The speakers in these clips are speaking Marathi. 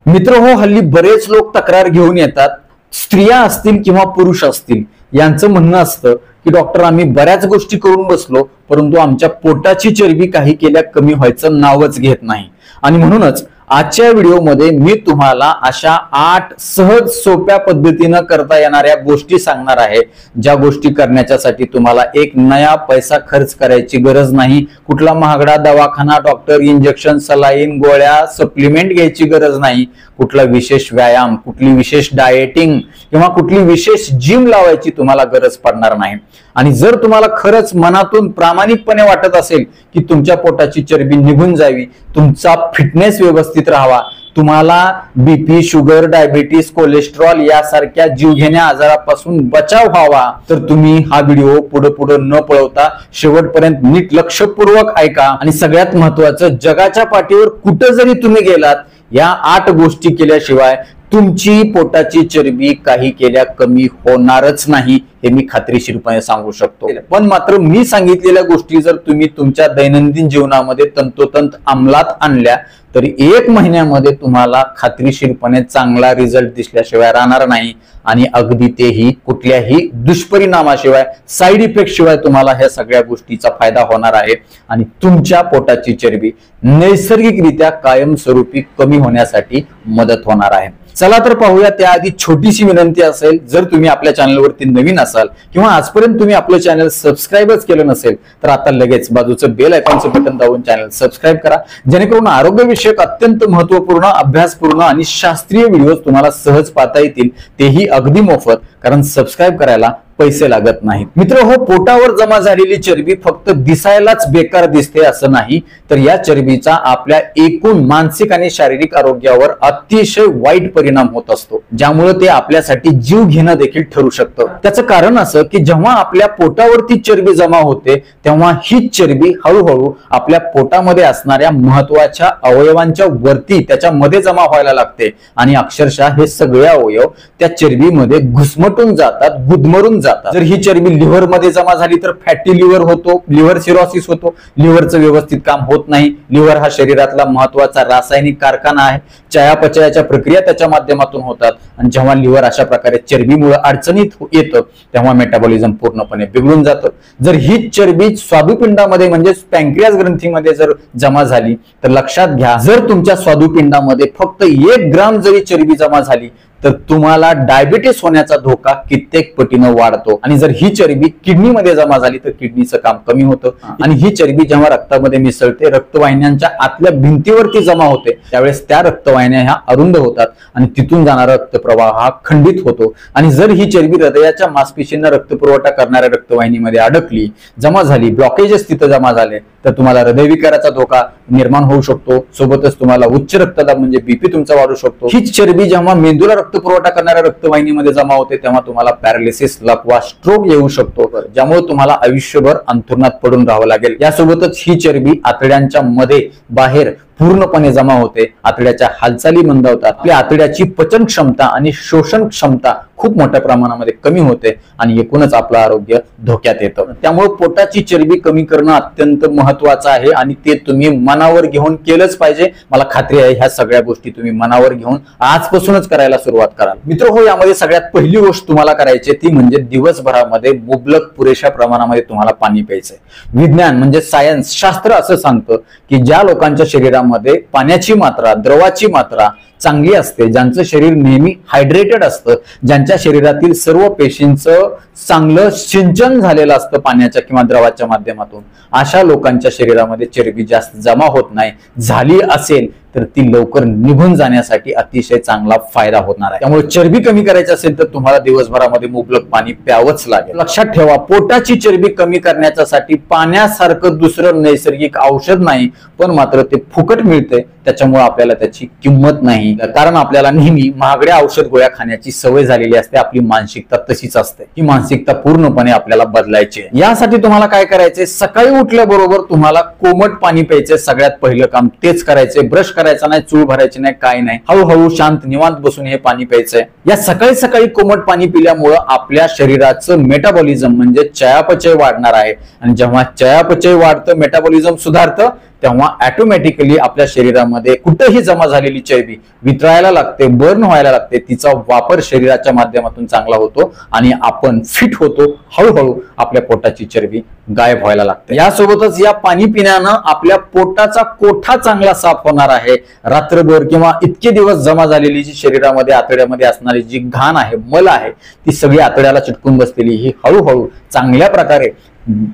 मित्र हो, हल्ली बरेच लोक तक्रार घेऊन येतात. स्त्रिया असतील किंवा पुरुष असतील, यांचं म्हणणं असतं की डॉक्टर, आम्ही बऱ्याच गोष्टी करून बसलो, परंतु आमच्या पोटाची चरबी काही केल्या कमी व्हायचं नावच घेत नाही. आणि म्हणूनच आजच्या व्हिडिओमध्ये मी तुम्हाला अशा 8 सहज सोप्या पद्धतीनं करता येणाऱ्या गोष्टी सांगणार आहे, ज्या गोष्टी करण्याच्यासाठी तुम्हाला एक नया पैसा खर्च करायची गरज नाही. कुठला महागडा दवाखाना, डॉक्टर, इंजेक्शन, सलाईन, गोळ्या, सप्लिमेंट घ्यायची गरज नाही. कुठला विशेष व्यायाम, कुठली विशेष डाएटिंग किंवा कुठली विशेष जिम लावायची तुम्हाला गरज पडणार नाही. आणि जर तुम्हाला खरंच मनातून प्रामाणिकपणे वाटत असेल की तुमच्या पोटाची चरबी निघून जावी, तुमचा फिटनेस व्यवस्थित राहावा, तुम्हाला बीपी, शुगर, डायबिटीस, कोलेस्ट्रॉल यासारख्या जीवघेण्या आजारापासून बचाव व्हावा, तर तुम्ही हा व्हिडिओ पुढे न पळवता शेवटपर्यंत नीट लक्षपूर्वक ऐका. आणि सगळ्यात महत्वाचं, जगाच्या पाठीवर कुठे जरी तुम्ही गेलात, या 8 गोष्टी केल्याशिवाय तुमची पोटाची चरबी काही केल्या कमी होणारच नाही, हे मी खात्रीशीरपणे सांगू शकतो. पण मात्र मी सांगितलेल्या गोष्टी जर तुम्ही तुमच्या दैनंदिन जीवनामध्ये तंतोतंत अंमलात आणल्या, तर 1 महिन्यामध्ये तुम्हाला खात्रीशीरपणे चांगला रिझल्ट दिसल्याशिवाय राहणार नाही. आणि अगदी तेही कुठल्याही दुष्परिणामाशिवाय, साईड इफेक्ट शिवाय तुम्हाला ह्या सगळ्या गोष्टीचा फायदा होणार आहे. आणि तुमच्या पोटाची चरबी नैसर्गिकरित्या कायमस्वरूपी कमी होण्यासाठी मदत होणार आहे. चला तर पाहूया. त्याआधी छोटीशी विनंती असेल, जर तुम्ही आपल्या चॅनलवरती नवीन असाल किंवा आजपर्यंत तुम्ही आपलं चॅनल सबस्क्राईबच केलं नसेल, तर आता लगेच बाजूचं बेल आयकॉनचं बटन दाबून चॅनल सबस्क्राईब करा, जेणेकरून आरोग्यविषयक अत्यंत महत्वपूर्ण, अभ्यासपूर्ण आणि शास्त्रीय व्हिडिओज तुम्हाला सहज पाहता येतील, तेही अगदी मोफत, कारण सबस्क्राईब करायला पैसे लागत नाहीत. मित्र हो, पोटावर जमा झालेली चरबी फक्त दिसायलाच बेकार दिसते असं नाही, तर या चरबीचा आपल्या एकूण मानसिक आणि शारीरिक आरोग्यावर अतिशय वाईट परिणाम होत असतो, ज्यामुळे ते आपल्यासाठी जीव घेणं देखील ठरू शकतं. त्याचं कारण असं की जेव्हा आपल्या पोटावरती चरबी जमा होते, तेव्हा ही चरबी हळूहळू आपल्या पोटामध्ये असणाऱ्या महत्वाच्या अवयवांच्या वरती त्याच्यामध्ये जमा व्हायला लागते. आणि अक्षरशः हे सगळे अवयव त्या चरबीमध्ये घुसमटून जातात, गुदमरून जातात. जर ही चरबी लिव्हर मध्ये जमा झाली तर फॅटी लिव्हर होतो, लिव्हर सिरोसिस होतो, लिव्हरचं व्यवस्थित काम होत नाही. लिव्हर हा शरीरातला महत्वाचा रासायनिक कारखाना आहे. चयापचयाच्या प्रक्रिया त्याच्या माध्यमातून होतात. आणि जेव्हा लिव्हर अशा प्रकारे चरबीमुळे अडचणीत येतं, तेव्हा मेटाबॉलिझम पूर्णपणे बिघडून जातं. जर ही चरबी स्वादुपिंडामध्ये म्हणजे पॅन्क्रियास ग्रंथीमध्ये जर जमा झाली, तर लक्षात घ्या, जर तुमच्या स्वादुपिंडामध्ये फक्त 1 ग्राम जरी चरबी जमा झाली, तर तुम्हाला डायबिटीस होण्याचा धोका कित्येक पटीनं वाढतो. आणि जर ही चरबी किडनीमध्ये जमा झाली, तर किडनीचं काम कमी होतं. आणि ही चरबी जेव्हा रक्तामध्ये मिसळते, रक्तवाहिन्यांच्या आतल्या भिंतीवरती जमा होते, त्यावेळेस त्या रक्तवाहिन्या ह्या अरुंद होतात आणि तिथून जाणारा रक्तप्रवाह हा खंडित होतो. आणि जर ही चरबी हृदयाच्या मांसपेशींना रक्तपुरवठा करणाऱ्या रक्तवाहिनीमध्ये अडकली, जमा झाली, ब्लॉकेजेस तिथं जमा झाले, तर तुम्हाला हृदयविकाराचा धोका निर्माण होऊ शकतो. सोबतच तुम्हाला उच्च रक्तदाब म्हणजे बीपी तुमचा वाढू शकतो. हीच चरबी जेव्हा मेंदूला रक्तपुरवठा करणाऱ्या रक्तवाहिनीमध्ये जमा होते, तेव्हा तुम्हाला पॅरालिसिस, लकवा, स्ट्रोक येऊ शकतो, ज्यामुळे तुम्हाला आयुष्यभर अंथरुणात पडून राहावं लागेल. यासोबतच ही चरबी आतड्यांच्या मध्ये, बाहेर पूर्णपणे जमा होते. आतड्याच्या हालचाली मंदावतात. आपल्या आतड्याची पचन क्षमता आणि शोषण क्षमता खूप मोठ्या प्रमाणामध्ये कमी होते आणि एकूणच आपलं आरोग्य धोक्यात येतं. त्यामुळे पोटाची चरबी कमी करणं अत्यंत महत्वाचं आहे आणि ते तुम्ही मनावर घेऊन केलंच पाहिजे. मला खात्री आहे ह्या सगळ्या गोष्टी तुम्ही मनावर घेऊन आजपासूनच करायला सुरुवात कराल. मित्र हो, यामध्ये सगळ्यात पहिली गोष्ट तुम्हाला करायची ती म्हणजे दिवसभरामध्ये मुबलक पुरेशा प्रमाणामध्ये तुम्हाला पाणी प्यायचंय. विज्ञान म्हणजे सायन्स, शास्त्र असं सांगतं की ज्या लोकांच्या शरीरामध्ये पाण्याची मात्रा, द्रवाची मात्रा चांगली असते, ज्यांचं शरीर नेहमी हायड्रेटेड असतं, ज्यांच्या शरीरातील सर्व पेशींचं चांगलं सिंचन झालेलं असतं पाण्याच्या किंवा द्रवाच्या माध्यमातून, अशा लोकांच्या शरीरामध्ये चरबी जास्त जमा होत नाही. झाली असेल तर ती लवकर निघून जाण्यासाठी अतिशय चांगला फायदा होणार आहे. त्यामुळे चरबी कमी करायची असेल तर तुम्हाला दिवसभरामध्ये मुबलक पाणी प्यावंच लागेल. लक्षात ठेवा, पोटाची चरबी कमी करण्यासाठी पाण्यासारखं दुसरं नैसर्गिक औषध नाही, पण मात्र ते फुकट मिळते, त्याच्यामुळे आपल्याला त्याची किंमत नाही. कारण आपल्याला नेहमी महागड्या औषध गोळ्या खाण्याची सवय झालेली असते. आपली मानसिकता तशीच असते. ही मानसिकता पूर्णपणे आपल्याला बदलायची आहे. यासाठी तुम्हाला काय करायचंय, सकाळी उठल्याबरोबर तुम्हाला कोमट पाणी प्यायचंय. सगळ्यात पहिलं काम तेच करायचंय. ब्रश करायचा नाही, चूळ भरायची नाही, काय नाही, हळूहळू शांत निवांत बसून हे पाणी प्यायचंय. या सकाळी सकाळी कोमट पाणी पिल्यामुळे आपल्या शरीराचं मेटाबॉलिझम म्हणजे चयापचय वाढणार आहे. आणि जेव्हा चयापचय वाढतं, मेटाबॉलिझम सुधारतं, तेव्हा ऑटोमॅटिकली आपल्या शरीरामध्ये कुठेही जमा झालेली चरबी वितळायला लागते, बर्न व्हायला लागते, तिचा वापर शरीराच्या माध्यमातून चांगला होतो आणि आपण फिट होतो. हळूहळू आपल्या पोटाची चरबी गायब व्हायला लागते. यासोबतच या पाणी पिण्यानं आपल्या पोटाचा कोठा चांगला साफ होणार आहे. रात्रभर किंवा इतके दिवस जमा झालेली जी शरीरामध्ये आतड्यामध्ये असणारी जी घाण आहे, मल आहे, ती सगळी आतड्याला चिटकून बसलेली ही हळूहळू चांगल्या प्रकारे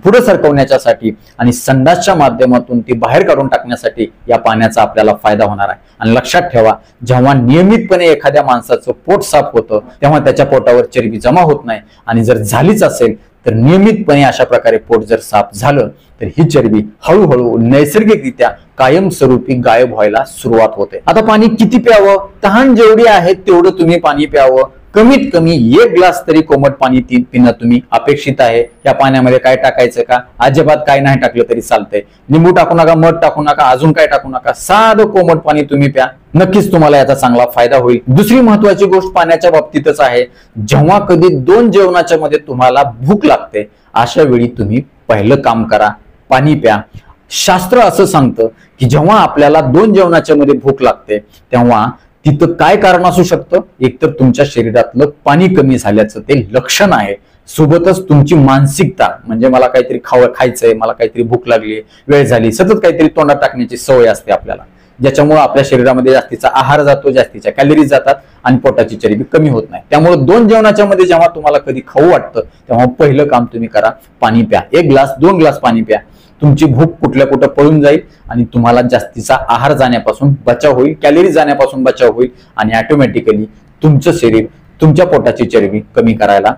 पुढे सरकवण्यासाठी आणि संडासच्या माध्यमातून ती बाहेर काढून टाकण्यासाठी या पाण्याचा आपल्याला फायदा होणार आहे. आणि लक्षात ठेवा, जेव्हा नियमितपणे एखाद्या माणसाचं पोट साफ होतं तेव्हा त्याच्या पोटावर चरबी जमा होत नाही. आणि जर झालीच असेल तर नियमितपणे अशा प्रकारे पोट जर साफ झालं तर ही चरबी हळूहळू नैसर्गिकरित्या कायमस्वरूपी गायब व्हायला सुरुवात होते. आता पाणी किती प्यावं? तहान जेवढी आहे तेवढं तुम्ही पाणी प्यावं. कमीत कमी 1 ग्लास तरी कोमट पाणी पिणं तुम्ही अपेक्षित आहे. या पाण्यामध्ये काय टाकायचं का? अजिबात काय नाही टाकलं तरी चालतंय. लिंबू टाकू नका, मध टाकू नका, अजून काय टाकू नका. साधं कोमट पाणी तुम्ही प्या. नक्कीच तुम्हाला याचा चांगला फायदा होईल. दुसरी महत्वाची गोष्ट पाण्याच्या बाबतीतच आहे, जेव्हा कधी 2 जेवणाच्या मध्ये तुम्हाला भूक लागते अशा वेळी तुम्ही पहिलं काम करा, पाणी प्या. शास्त्र असं सांगतं की जेव्हा आपल्याला 2 जेवणाच्या मध्ये भूक लागते तेव्हा तिथं काय कारण असू शकतं? एकतर तुमच्या शरीरातलं पाणी कमी झाल्याचं ते लक्षण आहे. सोबतच तुमची मानसिकता, म्हणजे मला काहीतरी खायचंय, मला काहीतरी भूक लागली, वेळ झाली, सतत काहीतरी तोंडात टाकण्याची सवय असते आपल्याला, ज्याच्यामुळे आपल्या शरीरामध्ये जास्तीचा आहार जातो, जास्तीच्या कॅलरीज जातात आणि पोटाची चरबी कमी होत नाही. त्यामुळे 2 जेवणाच्या मध्ये जेव्हा तुम्हाला कधी खाऊ वाटतं तेव्हा पहिलं काम तुम्ही करा, पाणी प्या. 1 ग्लास 2 ग्लास पाणी प्या. तुमची भूक कुठल्या कुठं पळून जाईल आणि तुम्हाला जास्तीचा आहार जाण्यापासून बचाव होईल, कॅलरी जाण्यापासून बचाव होईल आणि ऑटोमॅटिकली तुमचं शरीर तुमच्या पोटाची चरबी कमी करायला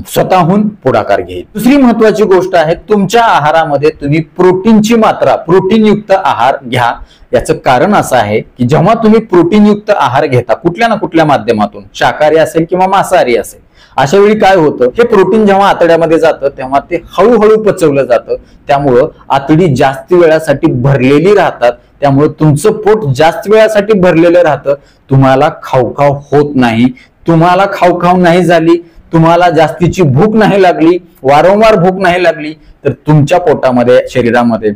स्वतःहून पुढाकार घेईल. दुसरी महत्वाची गोष्ट आहे, तुमच्या आहारामध्ये तुम्ही प्रोटीनची मात्रा, प्रोटीनयुक्त आहार घ्या. याचं कारण असं आहे की जेव्हा तुम्ही प्रोटीनयुक्त आहार घेता कुठल्या ना कुठल्या माध्यमातून, शाकाहारी असेल किंवा मांसाहारी असेल, अशा वेळी काय होतं, हे प्रोटीन जेव्हा आतड्यामध्ये जातं तेव्हा ते हळूहळू पचवलं जातं. त्यामुळं आतडी जास्त वेळासाठी भरलेली राहतात. त्यामुळे तुमचं पोट जास्त वेळासाठी भरलेलं राहतं. तुम्हाला खावखाव होत नाही. तुम्हाला खावखाव नाही झाली, तुम्हाला जास्तीची भूक नाही लागली, वारंवार भूक नाही लागली, तर तुमच्या पोटामध्ये, शरीरामध्ये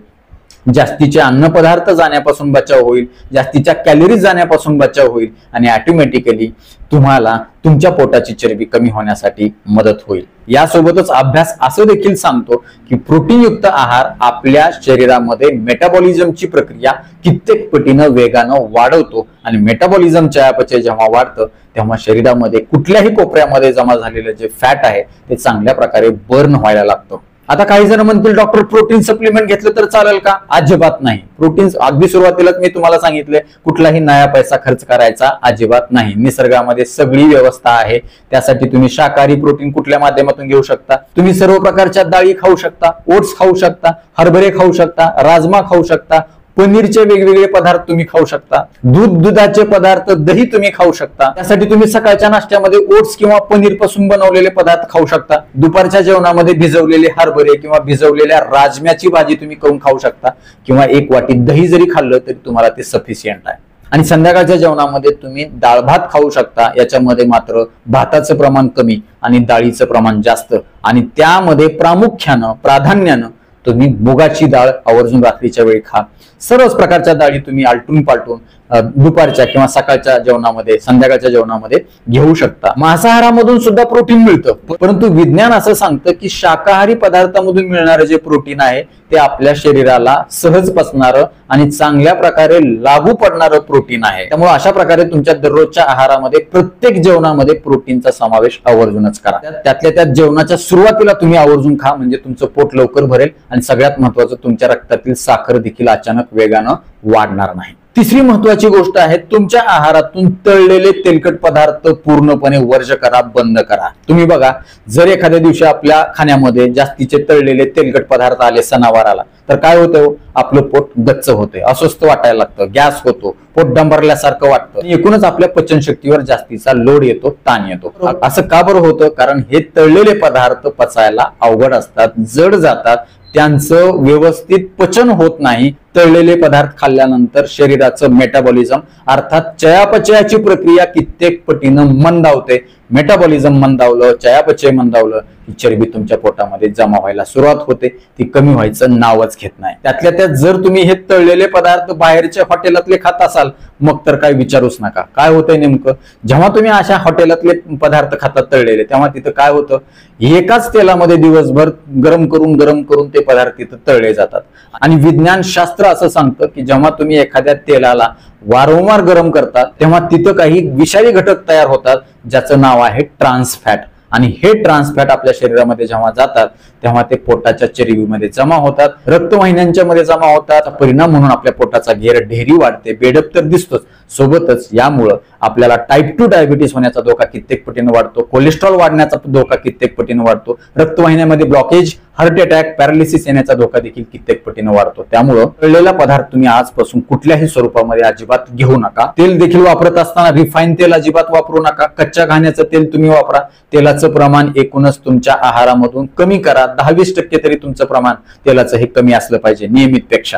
जास्तीचे अन्न पदार्थ जाण्यापासून बचाव होईल, जास्तीच्या कॅलरीज जाण्यापासून बचाव होईल आणि ऑटोमॅटिकली तुम्हाला तुमच्या पोटाची चरबी कमी होण्यासाठी मदत होईल. यासोबतच अभ्यास असं देखील सांगतो की प्रोटीनयुक्त आहार आपल्या शरीरामध्ये मेटाबॉलिझमची प्रक्रिया कित्येक पटीनं वेगानं वाढवतो आणि मेटाबॉलिझम चयापचय जेव्हा वाढतं तेव्हा शरीरामध्ये कुठल्याही कोपऱ्यामध्ये जमा झालेलं जे फॅट आहे ते चांगल्या प्रकारे बर्न व्हायला लागतं. आता काही जण म्हणतील, डॉक्टर प्रोटीन सप्लिमेंट घेतलं तर चालेल का? अजिबात नाही. प्रोटीन अगदी सुरुवातीलाच मी तुम्हाला सांगितले, कुठलाही नया पैसा खर्च करायचा अजिबात नाही. निसर्गामध्ये सगळी व्यवस्था आहे. त्यासाठी तुम्ही शाकाहारी प्रोटीन कुठल्या माध्यमातून घेऊ शकता. तुम्ही सर्व प्रकारच्या डाळी खाऊ शकता, ओट्स खाऊ शकता, हरभरे खाऊ शकता, राजमा खाऊ शकता, पनीरचे वेगवेगळे पदार्थ तुम्ही खाऊ शकता, दुधाचे पदार्थ, दही तुम्ही खाऊ शकता. त्यासाठी तुम्ही सकाळच्या नाश्त्यामध्ये ओट्स किंवा पनीर पासून बनवलेले पदार्थ खाऊ शकता. दुपारच्या जेवणामध्ये भिजवलेले हरभरे किंवा भिजवलेल्या राजम्याची भाजी तुम्ही करून खाऊ शकता किंवा 1 वाटी दही जरी खाल्लं तरी तुम्हाला ते सफिशियंट आहे. आणि संध्याकाळच्या जेवणामध्ये तुम्ही डाळ भात खाऊ शकता. याच्यामध्ये मात्र भाताचं प्रमाण कमी आणि डाळीचं प्रमाण जास्त आणि त्यामध्ये प्राधान्यानं तुम्ही मुगाची डाळ आवर्जून रात्रीच्या वेळी खा. सर्वच प्रकारच्या डाळी तुम्ही आलटून पालटून दुपारच्या किंवा सकाळच्या जेवणामध्ये, संध्याकाळच्या जेवणामध्ये घेऊ शकता. मांसाहारामधून सुद्धा प्रोटीन मिळतं, परंतु विज्ञान असं सांगतं की शाकाहारी पदार्थामधून मिळणारं जे प्रोटीन आहे ते आपल्या शरीराला सहज पचणारं आणि चांगल्या प्रकारे लागू पडणारं प्रोटीन आहे. त्यामुळे अशा प्रकारे तुमच्या दररोजच्या आहारामध्ये प्रत्येक जेवणामध्ये प्रोटीनचा समावेश आवर्जूनच करा. त्यातल्या त्यात जेवणाच्या सुरुवातीला तुम्ही आवर्जून खा, म्हणजे तुमचं पोट लवकर भरेल आणि सगळ्यात महत्वाचं, तुमच्या रक्तातील साखर देखील अचानक वेगानं वाढणार नाही. तिसरी महत्वाची गोष्ट आहे, तुमच्या आहारातून तळलेले तेलकट पदार्थ पूर्णपणे वर्ज करा, बंद करा. तुम्ही बघा, जर एखाद्या दिवशी आपल्या खाण्यामध्ये जास्तीचे तळलेले तेलकट पदार्थ आले सणावाराला तर काय होतं, आपलं पोट गच्च होते, अस्वस्थ वाटायला लागतं, गॅस होतो, पोट डंबरल्यासारखं वाटतं, एकूणच आपल्या पचनशक्तीवर जास्तीचा लोड येतो, ताण येतो. असं का बरं होतं? कारण हे तळलेले पदार्थ पचायला अवघड असतात, जड जातात, त्यांचं व्यवस्थित पचन होत नाही. तळलेले पदार्थ खाल्ल्यानंतर शरीराचं मेटाबॉलिझम अर्थात चयापचयाची प्रक्रिया कित्येक पटीनं मंदावते. मेटाबॉलिझम मंदावलं, चयापचय मंदावलं ही चरबी तुमच्या पोटामध्ये जमा व्हायला सुरुवात होते. ती कमी व्हायचं नावच घेत नाही. त्यातल्या त्यात जर तुम्ही हे तळलेले पदार्थ बाहेरच्या हॉटेलातले खात असाल मग तर काय विचारूच नका. काय होतंय नेमकं, जेव्हा तुम्ही अशा हॉटेलातले पदार्थ खातात तळलेले, तेव्हा तिथं काय होतं, एकाच तेलामध्ये दिवसभर गरम करून ते पदार्थ तिथं तळले जातात. आणि विज्ञान शास्त्र असं सांगतं की जेव्हा तुम्ही एखाद्या तेलाला वारंवार गरम करता तेव्हा तिथं काही विषारी घटक तयार होतात ज्याचं नाव आहे ट्रान्स फॅट. आणि हे ट्रान्स फॅट आपल्या शरीरामध्ये जेव्हा जातात तेव्हा ते पोटाच्या चरबीमध्ये जमा होतात, रक्तवाहिन्यांच्या मध्ये जमा होतात. परिणाम म्हणून आपल्या पोटाचा घेर ढेरी वाढते, बेडप तर दिसतोच, सोबतच यामुळं आपल्याला टाईप 2 डायबिटीस होण्याचा धोका कित्येक पटीने वाढतो, कोलेस्ट्रॉल वाढण्याचा धोका कित्येक पटीने वाढतो, रक्तवाहिन्यामध्ये ब्लॉकेज, हार्ट अटॅक, पॅरालिसिस येण्याचा धोका देखील कित्येक पटीने वाढतो. त्यामुळं तळलेला पदार्थ तुम्ही आजपासून कुठल्याही स्वरूपामध्ये अजिबात घेऊ नका. तेल देखील वापरत असताना रिफाईन तेल अजिबात वापरू नका. कच्च्या घाण्याचं तेल तुम्ही वापरा. तेलाचं प्रमाण एकूणच तुमच्या आहारामधून कमी करा. 10-20% तरी तुमचं प्रमाण तेलाचं हे कमी असलं पाहिजे नियमित पेक्षा.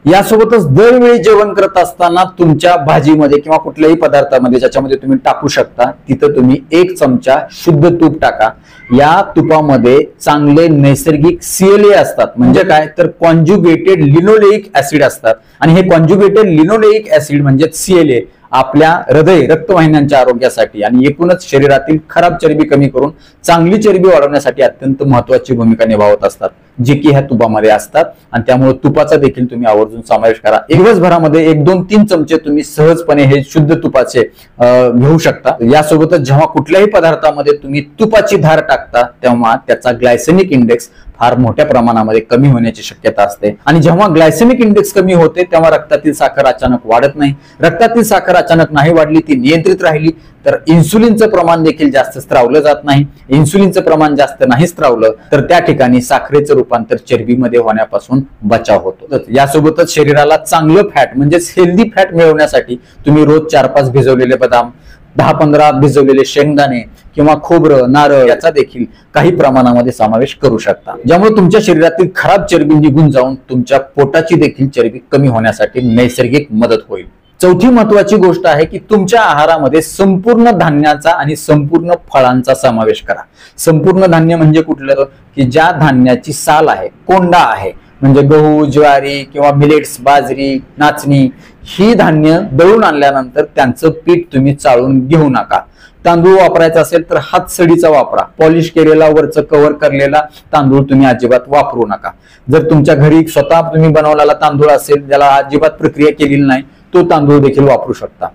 यासोबतच दरवेळी जेवण करत असताना तुमच्या भाजीमध्ये किंवा कुठल्याही पदार्थामध्ये ज्याच्यामध्ये तुम्ही टाकू शकता तिथं तुम्ही 1 चमचा शुद्ध तूप टाका. या तुपामध्ये चांगले नैसर्गिक CLA असतात. म्हणजे काय तर कॉन्जुगेटेड लिनोलेइक ऍसिड असतात. आणि हे कॉन्जुगेटेड लिनोलेइक ऍसिड म्हणजे CLA आपल्या हृदय रक्तवाहिन्यांच्या आरोग्यासाठी आणि एकूणच शरीरातील खराब चरबी कमी करून चांगली चरबी वाढवण्यासाठी अत्यंत महत्वाची भूमिका निभावत असतात, जे की ह्या तुपामध्ये असतात. आणि त्यामुळे तुपाचा देखील तुम्ही आवर्जून समावेश करा. दिवसभरामध्ये 1-2-3 चमचे तुम्ही सहजपणे हे शुद्ध तुपाचे घेऊ शकता. यासोबतच जेव्हा कुठल्याही पदार्थामध्ये तुम्ही तुपाची धार टाकता तेव्हा त्याचा ग्लायसेमिक इंडेक्स फार मोठ्या प्रमाणामध्ये कमी होण्याची शक्यता असते. आणि जेव्हा ग्लायसेमिक इंडेक्स कमी होते तेव्हा रक्तातील साखर अचानक वाढत नाही. रक्तातील साखर अचानक नाही वाढली, ती नियंत्रित राहिली तर इन्सुलिनचं प्रमाण देखील जास्त स्त्रावलं जात नाही. इन्सुलिनचं प्रमाण जास्त नाही स्त्रावलं तर त्या ठिकाणी साखरेचं रूपांतर चरबीमध्ये होण्यापासून बचाव होतो. यासोबतच शरीराला चांगलं फॅट म्हणजेच हेल्दी फॅट मिळवण्यासाठी तुम्ही रोज 4-5 भिजवलेले बदाम, 10-15 भिजवलेले शेंगदाणे किंवा खोबरं, नारळ याचा देखील काही प्रमाणामध्ये समावेश करू शकता, ज्यामुळे तुमच्या शरीरातील खराब चरबी निघून जाऊन तुमच्या पोटाची देखील चरबी कमी होण्यासाठी नैसर्गिक मदत होईल. चौथी महत्वाची गोष्ट आहे की तुमच्या आहारामध्ये संपूर्ण धान्याचा आणि संपूर्ण फळांचा समावेश करा. संपूर्ण धान्य म्हणजे कुठलं की ज्या धान्याची साल आहे, कोंडा आहे, म्हणजे गहू, ज्वारी किंवा मिलेट्स, बाजरी, नाचणी ही धान्य दळून आणल्यानंतर त्यांचं पीठ तुम्ही चाळून घेऊ नका. तांदूळ वापरायचा असेल तर हातसडीचा वापरा. पॉलिश केलेला वरचं कव्हर करलेला तांदूळ तुम्ही अजिबात वापरू नका. जर तुमच्या घरी स्वतः तुम्ही बनवलेला तांदूळ असेल ज्याला अजिबात प्रक्रिया केलेली नाही तो तांदूळ देखील वापरू शकता.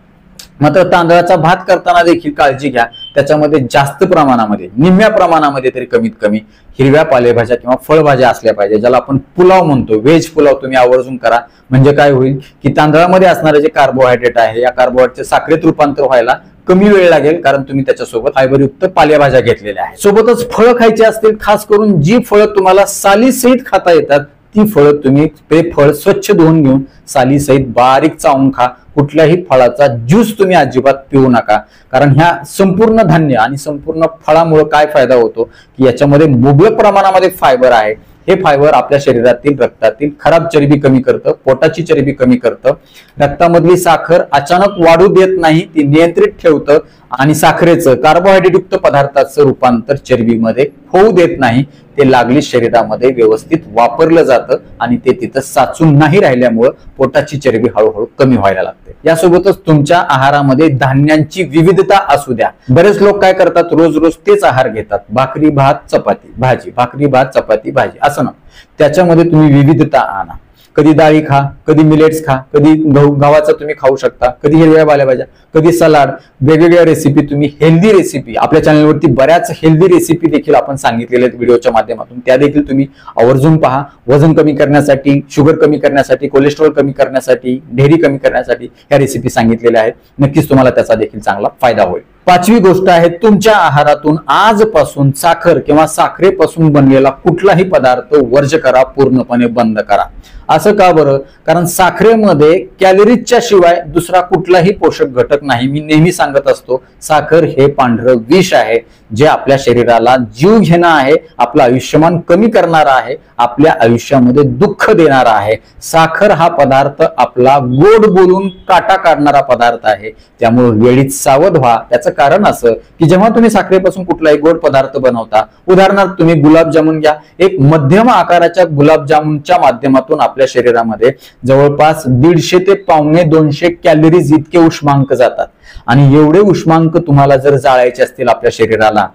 मात्र तांदळाचा भात करताना देखील काळजी घ्या, त्याच्यामध्ये जास्त प्रमाणामध्ये, निम्म्या प्रमाणामध्ये तरी कमीत कमी हिरव्या पालेभाज्या किंवा फळभाज्या असल्या पाहिजे, ज्याला आपण पुलाव म्हणतो. व्हेज पुलाव तुम्ही आवर्जून करा. म्हणजे काय होईल की तांदळामध्ये असणारे जे कार्बोहायड्रेट आहे या कार्बोहायड्रेटचे साखरेत रूपांतर व्हायला कमी वेळ लागेल, कारण तुम्ही त्याच्यासोबत फायबरयुक्त पालेभाज्या घेतलेल्या आहेत. सोबतच फळं खायची असतील, खास करून जी फळं तुम्हाला सालीसहित खाता येतात ती फळं तुम्ही ते फळ स्वच्छ धुवून घेऊन सालीसहित बारीक चावून खा. कुठल्याही फळाचा ज्यूस तुम्ही अजिबात पिऊ नका, कारण ह्या संपूर्ण धान्य आणि संपूर्ण फळामुळे काय फायदा होतो की याच्यामध्ये मुबलक प्रमाणामध्ये फायबर आहे. हे फायबर आपल्या शरीरातील रक्तातील खराब चरबी कमी करतं, पोटाची चरबी कमी करतं, रक्तामधली साखर अचानक वाढू देत नाही, ती नियंत्रित ठेवतं आणि साखरेचं कार्बोहायड्रेट युक्त पदार्थाचं रूपांतर चरबीमध्ये होऊ देत नाही. ते लागली शरीरामध्ये व्यवस्थित वापरलं जातं आणि ते तिथं साचून नाही राहिल्यामुळं पोटाची चरबी हळूहळू कमी व्हायला लागते. यासोबतच तुमच्या आहारामध्ये धान्यांची विविधता असू द्या. बरेच लोक काय करतात, रोज रोज तेच आहार घेतात, भाकरी भात चपाती भाजी, भाकरी भात चपाती भाजी असं ना. त्याच्यामध्ये तुम्ही विविधता आणा. कधी डाळी खा, कधी मिलेट्स खा, कधी गव्हाचा तुम्ही खाऊ शकता, कधी हिरव्या पालेभाज्या, कधी सलाड, वेगवेगळ्या रेसिपी तुम्ही हेल्दी रेसिपी आपल्या चॅनलवरती बऱ्याच हेल्दी रेसिपी देखील आपण सांगितलेल्या आहेत व्हिडिओच्या माध्यमातून. त्या देखील तुम्ही आवर्जून पहा. वजन कमी करण्यासाठी, शुगर कमी करण्यासाठी, कोलेस्ट्रॉल कमी करण्यासाठी, ढेरी कमी करण्यासाठी ह्या रेसिपी सांगितलेल्या आहेत. नक्कीच तुम्हाला त्याचा देखील चांगला फायदा होईल. पाचवी गोष्ट आहे, तुमच्या आहारातून आजपासून साखर किंवा साखरेपासून बनलेला कुठलाही पदार्थ वर्ज्य करा, पूर्णपणे बंद करा. असं का बरं? कारण साखरेमध्ये कॅलरीजच्या शिवाय दुसरा कुठलाही पोषक घटक नाही. मी नेहमी सांगत असतो, साखर हे पांढरं विष आहे, जे आपल्या शरीराला जीव घेणं आहे, आपलं आयुष्यमान कमी करणारा आहे, आपल्या आयुष्यामध्ये दुःख देणारा आहे. साखर हा पदार्थ आपला गोड बोलून काटा काढणारा पदार्थ आहे. त्यामुळे वेळीच सावध व्हा. त्याचं कारण असं की जेव्हा तुम्ही साखरेपासून कुठलाही गोड पदार्थ बनवता, उदाहरणार्थ तुम्ही गुलाबजामुन घ्या, एक मध्यम आकाराच्या गुलाबजामुनच्या माध्यमातून आपल्या शरीरामध्ये जवळपास 150 ते 1.25 कॅलरीज इतके उष्मांक जातात. आणि एवढे उष्मांक तुम्हाला जर जाळायचे असतील आपल्या शरीराला,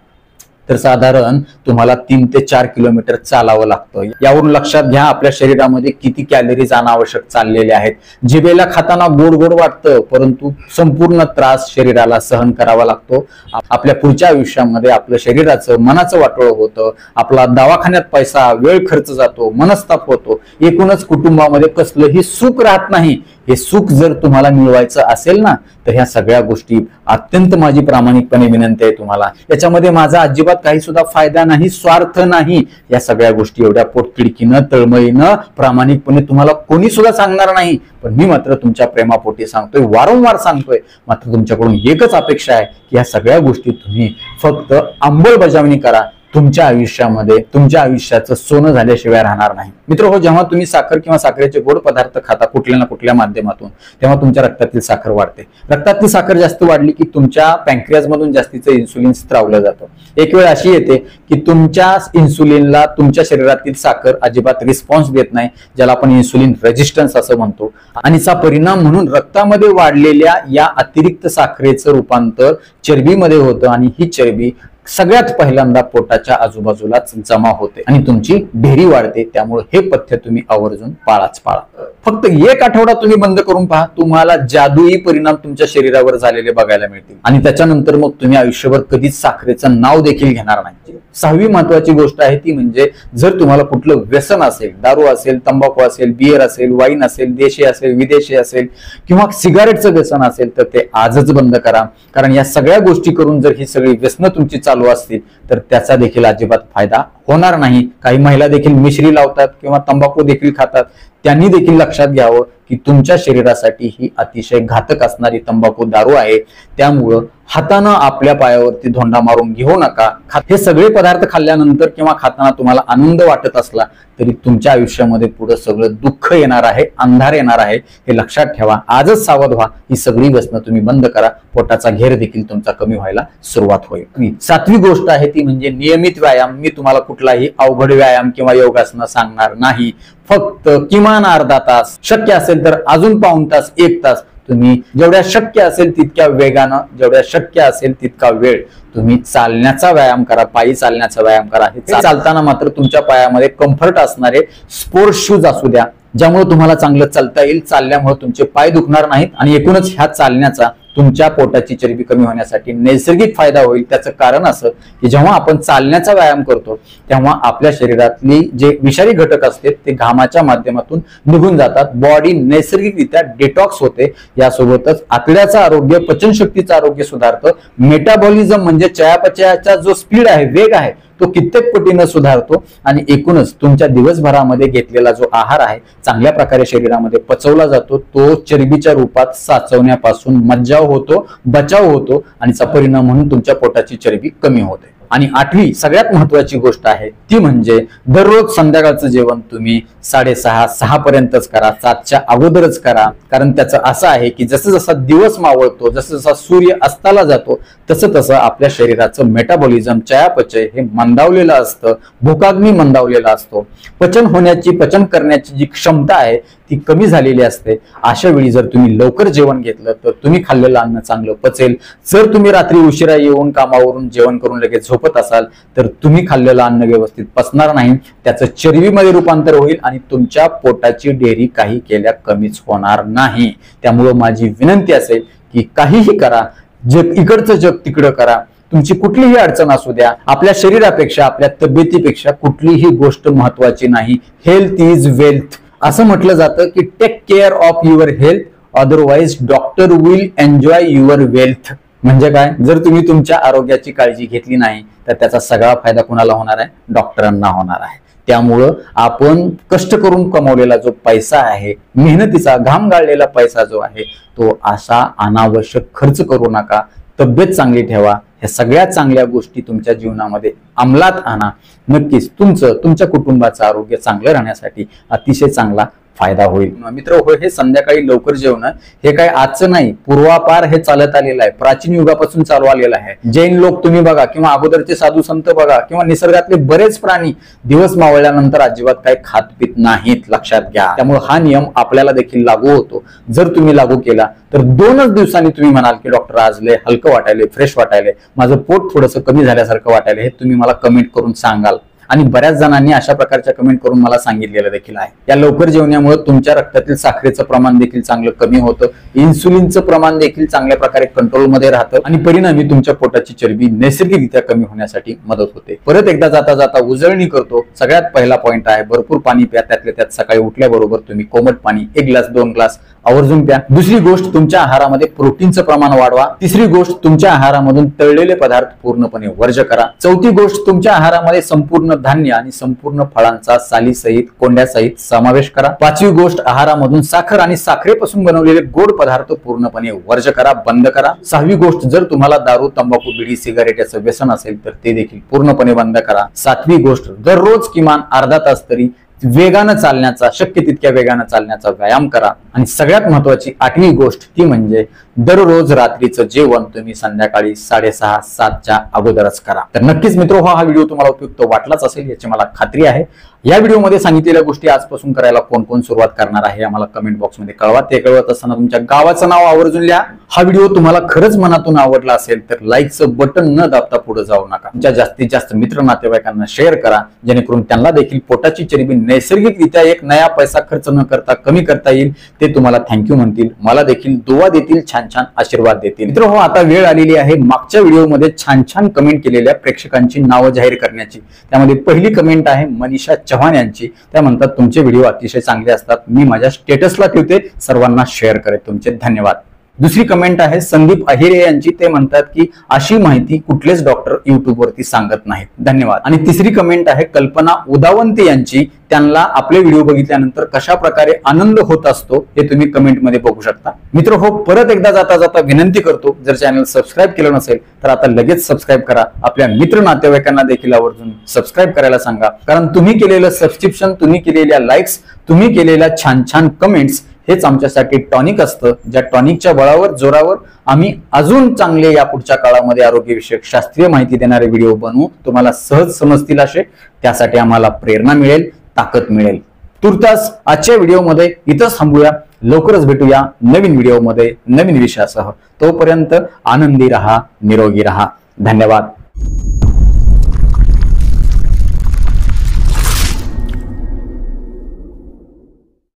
तर साधारण तुम्हाला 3 ते 4 किलोमीटर चालावं लागतं. यावरून लक्षात घ्या आपल्या शरीरामध्ये किती कॅलरीज अनावश्यक चाललेले आहेत. जिभेला खाताना गोड गोड वाटतं, परंतु संपूर्ण त्रास शरीराला सहन करावा लागतो. आपल्या पुढच्या आयुष्यामध्ये आपलं शरीराचं मनाचं वाटोळं होतं, आपला दवाखान्यात पैसा वेळ खर्च जातो, मनस्ताप होतो, एकूणच कुटुंबामध्ये कसलंही सुख राहत नाही. हे सुख जर तुम्हाला मिळवायचं असेल ना, तर ह्या सगळ्या गोष्टी अत्यंत माझी प्रामाणिकपणे विनंती आहे तुम्हाला, याच्यामध्ये माझा अजिबात काही सुद्धा फायदा नाही, स्वार्थ नाही. या सगळ्या गोष्टी एवढ्या पोटतिडकीनं तळमळीनं प्रामाणिकपणे तुम्हाला कोणी सुद्धा सांगणार नाही. पण मी मात्र तुमच्या प्रेमापोटी सांगतोय, वारंवार सांगतोय. मात्र तुमच्याकडून एकच अपेक्षा आहे की या सगळ्या गोष्टी तुम्ही फक्त अंमलबजावणी करा. तुमच्या आयुष्यामध्ये तुमच्या आयुष्याचं सोनं झाल्याशिवाय राहणार नाही. मित्र जेव्हा तुम्ही साखर किंवा साखरेचे गोड पदार्थ खाता कुठल्या ना कुठल्या माध्यमातून, तेव्हा तुमच्या रक्तातील साखर वाढते. रक्तातील साखर जास्त वाढली की तुमच्या पॅन्क्रियाज मधून जास्तीचं इन्सुलिन स्त्रावलं जातं. एक वेळ अशी येते की तुमच्या इन्सुलिनला तुमच्या शरीरातील साखर अजिबात रिस्पॉन्स देत नाही, ज्याला आपण इन्सुलिन रेजिस्टन्स असं म्हणतो. आणि चा परिणाम म्हणून रक्तामध्ये वाढलेल्या या अतिरिक्त साखरेचं रूपांतर चरबीमध्ये होतं आणि ही चरबी सगळ्यात पहिल्यांदा पोटाच्या आजूबाजूलाच जमा होते आणि तुमची ढेरी वाढते. त्यामुळे हे पथ्य तुम्ही आवर्जून पाळाच पाळा. फक्त 1 आठवडा तुम्ही बंद करून पहा, तुम्हाला जादुई परिणाम तुमच्या शरीरावर झालेले बघायला मिळतील. आणि त्याच्यानंतर मग तुम्ही आयुष्यभर कधीच साखरेचं नाव देखील घेणार नाही. 6वी महत्वाची गोष्ट आहे ती म्हणजे, जर तुम्हाला कुठलं व्यसन असेल, दारू असेल, तंबाखू असेल, बियर असेल, वाईन असेल, देशी असेल, विदेशी असेल किंवा सिगारेटचं व्यसन असेल, तर ते आजच बंद करा. कारण या सगळ्या गोष्टी करून जर ही सगळी व्यसनं तुमची चालू असतील तर त्याचा देखील अजिबात फायदा होणार नाही. काही महिला देखील मिश्री लावतात किंवा तंबाखू देखील खातात. त्यांनी देखील लक्षात घ्यावं की तुमच्या शरीरासाठी ही अतिशय घातक असणारी तंबाखू दारू आहे. त्यामुळं हातानं आपल्या पायावरती धोंडा मारून घेऊ नका. हे सगळे पदार्थ खाल्ल्यानंतर किंवा खाताना तुम्हाला आनंद वाटत असला तरी तुमच्या आयुष्यामध्ये पुढे सगळं दुःख येणार आहे, अंधार येणार आहे. हे लक्षात ठेवा. आजच सावध व्हा. ही सगळी व्यसनं तुम्ही बंद करा. पोटाचा घेर देखील तुमचा कमी व्हायला सुरुवात होईल. 7वी गोष्ट आहे ती म्हणजे नियमित व्यायाम. मी तुम्हाला कुठलाही अवघड व्यायाम किंवा योगासनं सांगणार नाही. फक्त किमान अर्धा तास, शक्य असेल तर अजून पाऊण तास, 1 तास तुम्ही जेवढ्या शक्य असेल तितक्या वेगानं, जेवढ्या शक्य असेल तितका वेळ तुम्ही चालण्याचा व्यायाम करा, पायी चालण्याचा व्यायाम करा. हे चालताना मात्र तुमच्या पायामध्ये कम्फर्ट असणारे स्पोर्ट्स शूज असू द्या, ज्यामुळे तुम्हाला चांगलं चालता येईल. चालल्यामुळे तुमचे पाय दुखणार नाहीत आणि एकूणच ह्या चालण्याचा तुमच्या पोटाची चरबी कमी होण्यासाठी नैसर्गिक फायदा होईल. त्याचं कारण असं की जेव्हा आपण चालण्याचा व्यायाम करतो तेव्हा आपल्या शरीरातली जे विषारी घटक असते ते घामाच्या माध्यमातून निघून जातात. बॉडी नैसर्गिकरित्या डिटॉक्स होते. यासोबतच आतड्याचं आरोग्य, पचनशक्तीचं आरोग्य सुधारतं. मेटाबॉलिझम म्हणजे चयापचयाचा जो स्पीड आहे, वेग आहे, तो कित्येक पटीनं सुधारतो आणि एकूणच तुमच्या दिवसभरामध्ये घेतलेला जो आहार आहे चांगल्या प्रकारे शरीरामध्ये पचवला जातो. तो चरबीच्या रूपात साचवण्यापासून मज्जाव होतो, बचाव होतो आणि चा परिणाम म्हणून तुमच्या पोटाची चरबी कमी होते. आणि 8वी सगळ्यात महत्वाची गोष्ट आहे ती म्हणजे दररोज संध्याकाळचं जेवण तुम्ही 6:30-6 पर्यंतच करा, 7च्या अगोदरच करा. कारण त्याचं असं आहे की जसं जसा दिवस मावळतो, जसं जसा सूर्य अस्ताला जातो, तसं तसं आपल्या शरीराचं मेटाबॉलिझम, चयापचय हे मंदावलेलं असतं, भूकाग्नी मंदावलेला असतो. पचन होण्याची, पचन करण्याची जी क्षमता आहे ती कमी झालेली असते. अशा वेळी जर तुम्ही लवकर जेवण घेतलं तर तुम्ही खाल्लेलं अन्न चांगलं पचेल. जर तुम्ही रात्री उशिरा येऊन कामावरून जेवण करून लगेच झोपत असाल तर तुम्ही खाल्लेलं अन्न व्यवस्थित पचणार नाही, त्याचं चरबीमध्ये रूपांतर होईल आणि तुमच्या पोटाची डेअरी काही केल्या कमीच होणार नाही. त्यामुळं माझी विनंती असेल की काहीही करा, इकडचं जग तिकडं करा. तुमची कुठलीही अडचण असू द्या, आपल्या शरीरापेक्षा, आपल्या तब्येतीपेक्षा कुठलीही गोष्ट महत्वाची नाही. हेल्थ इज वेल्थ असं म्हटलं जातं की take care of your health, otherwise doctor will enjoy your wealth. म्हणजे काय, जर तुम्ही तुमच्या आरोग्याची काळजी घेतली नाही तर त्याचा सगळा फायदा कुणाला होणार आहे? डॉक्टरांना होणार आहे. त्यामुळं आपण कष्ट करून कमवलेला जो पैसा आहे, मेहनतीचा घाम गाळलेला पैसा जो आहे, तो असा अनावश्यक खर्च करू नका. तब्येत चांगली ठेवा. ह्या सगळ्या चांगल्या गोष्टी तुमच्या जीवनामध्ये अंमलात आणा. नक्कीच तुमच्या कुटुंबाचं आरोग्य चांगलं राहण्यासाठी अतिशय चांगला फायदा होईल. मित्र हो, हे संध्याकाळी लवकर जेवण हे काय आजचं नाही, पूर्वापार हे चालत आलेलं आहे, प्राचीन युगापासून चालू आलेलं आहे. जैन लोक तुम्ही बघा किंवा अगोदरचे साधू संत बघा किंवा निसर्गातले बरेच प्राणी दिवस मावळल्यानंतर अजिबात काही खात पित नाहीत, लक्षात घ्या. त्यामुळे हा नियम आपल्याला देखील लागू होतो. जर तुम्ही लागू केला तर 2च दिवसांनी तुम्ही म्हणाल की डॉक्टर आज लय हलकं वाटायले, फ्रेश वाटायले, माझं पोट थोडंसं कमी झाल्यासारखं वाटायले, हे तुम्ही मला कमेंट करून सांगाल. आणि बऱ्याच जणांनी अशा प्रकारच्या कमेंट करून मला सांगितलेलं देखील आहे. या लवकर जेवण्यामुळे तुमच्या रक्तातील साखरेचं प्रमाण देखील चांगलं कमी होतं, इन्सुलिनचं प्रमाण देखील चांगल्या प्रकारे कंट्रोलमध्ये राहतं आणि परिणामी तुमच्या पोटाची चरबी नैसर्गिकरित्या कमी होण्यासाठी मदत होते. परत एकदा जाता जाता उजळणी करतो. सगळ्यात पहिला पॉइंट आहे भरपूर पाणी प्या. त्यातल्या त्यात सकाळी उठल्याबरोबर तुम्ही कोमट पाणी 1 ग्लास 2 ग्लास आवर्जून प्या. दुसरी गोष्ट, तुमच्या आहारामध्ये प्रोटीनचं प्रमाण वाढवा. तिसरी गोष्ट, तुमच्या आहारामधून तळलेले पदार्थ पूर्णपणे वर्ज करा. चौथी गोष्ट, तुमच्या आहारामध्ये संपूर्ण धान्य आणि संपूर्ण फळांचा सालीसहित कोंड्यासहित समावेश करा. पाचवी गोष्ट, आहारामधून साखर आणि साखरेपासून बनवलेले गोड पदार्थ पूर्णपणे वर्ज करा, बंद करा. सहावी गोष्ट, जर तुम्हाला दारू, तंबाखू, बिडी, सिगारेट याचं व्यसन असेल तर ते देखील पूर्णपणे बंद करा. सातवी गोष्ट, दररोज किमान अर्धा तास तरी वेगानं चालण्याचा, शक्य तितक्या वेगानं चालण्याचा व्यायाम करा. आणि सगळ्यात महत्वाची 8वी गोष्ट ती म्हणजे दररोज रात्रीचं जेवण तुम्ही संध्याकाळी 6:30-7च्या अगोदरच करा. तर नक्कीच मित्र हा व्हिडिओ तुम्हाला उपयुक्त वाटलाच असेल याची मला खात्री आहे. या व्हिडिओमध्ये सांगितलेल्या गोष्टी आजपासून करायला कोण कोण सुरुवात करणार आहे आम्हाला कमेंट बॉक्समध्ये कळवा. ते कळवत असताना तुमच्या गावाचं नाव आवर्जून लिहा. हा व्हिडिओ तुम्हाला खरंच मनातून आवडला असेल तर लाईकचं बटन न दाबता पुढे जाऊ नका. तुमच्या जास्तीत जास्त मित्र नातेवाईकांना शेअर करा, जेणेकरून त्यांना देखील पोटाची चरबी नैसर्गिकरित्या एक नया पैसा खर्च न करता कमी करता येईल. ते तुम्हाला थँक्यू म्हणतील, मला देखील दुवा देतील, छान छान आशीर्वाद देतील. मित्र हो, आता वेळ आलेली आहे मागच्या व्हिडिओमध्ये छान छान कमेंट केलेल्या प्रेक्षकांची नावं जाहीर करण्याची. त्यामध्ये पहिली कमेंट आहे मनीषा चव्हाण यांची. त्या म्हणतात तुमचे व्हिडिओ अतिशय चांगले असतात, मी माझ्या स्टेटसला ठेवते, सर्वांना शेअर करेल. तुमचे धन्यवाद. दुसरी कमेंट आहे संदीप अहिरे यांची. ते म्हणतात की अशी माहिती कुठलेच डॉक्टर युट्यूब वरती सांगत नाहीत, धन्यवाद. आणि तिसरी कमेंट आहे कल्पना उदावंते यांची. त्यांना आपले व्हिडिओ बघितल्यानंतर कशा प्रकारे आनंद होत असतो हे तुम्ही कमेंट मध्ये बघू शकता. मित्र हो, परत एकदा जाता जाता विनंती करतो, जर चॅनल सबस्क्राईब केलं नसेल तर आता लगेच सबस्क्राईब करा. आपल्या मित्र नातेवाईकांना देखील आवर्जून सबस्क्राईब करायला सांगा. कारण तुम्ही केलेलं सबस्क्रिप्शन, तुम्ही केलेल्या लाईक्स, तुम्ही केलेल्या छान छान कमेंट्स हेच आमच्यासाठी टॉनिक असतं. ज्या टॉनिकच्या बळावर, जोरावर आम्ही अजून चांगले या पुढच्या काळामध्ये आरोग्यविषयक शास्त्रीय माहिती देणारे व्हिडिओ बनवू, तुम्हाला सहज समजतील असे. त्यासाठी आम्हाला प्रेरणा मिळेल, ताकद मिळेल. तुर्तास आजच्या व्हिडिओमध्ये इथंच थांबूया. लवकरच भेटूया नवीन व्हिडिओमध्ये नवीन विषयासह. तोपर्यंत आनंदी रहा, निरोगी रहा. धन्यवाद.